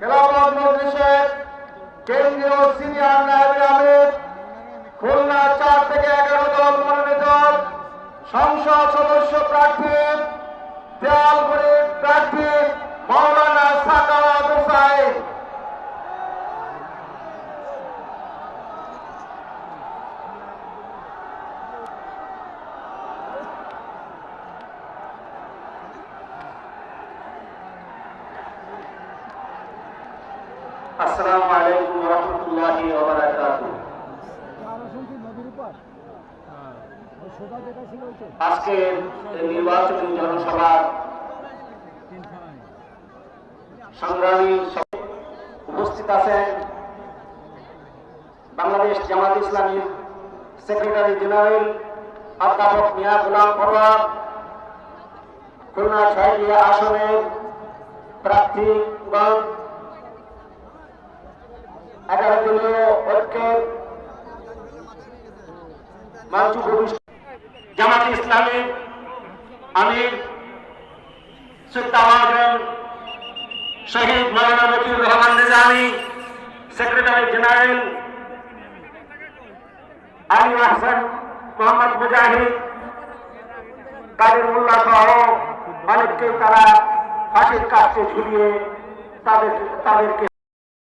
খেলাফত মজলিসের কেন্দ্রীয় সিনিয়র নায়েবে আমির, খুলনা 4 থেকে 11 দল মনোনীত সংসদ সদস্য প্রার্থী, দেয়ালগুড়ি প্রার্থী মাওলানা সাখাওয়াত হোসাইন। আসসালামু আলাইকুম ওয়া রাহমাতুল্লাহি ওয়া বারাকাতুহু। আজকের নির্বাচনী জনসভা সংগ্রামী উপস্থিত আছেন বাংলাদেশ জামাত ইসলামীর সেক্রেটারি জেনারেল অধ্যাপক মিয়া গোলাম পরোয়ার, খুলনা 6 আসনের প্রার্থীগণ, 11 দলীয় ঐক্যের মঞ্চ ভূমিষ্ঠ জামাত ইসলামী আমির শহীদ মাওলানা মতিউর রহমান নিজামী, সেক্রেটারি জেনারেল আলী আহসান মোহাম্মদ মুজাহিদ, কাদের মোল্লা সহ অনেককে তারা ফাঁসির কাছে ঝুলিয়ে তাদেরকে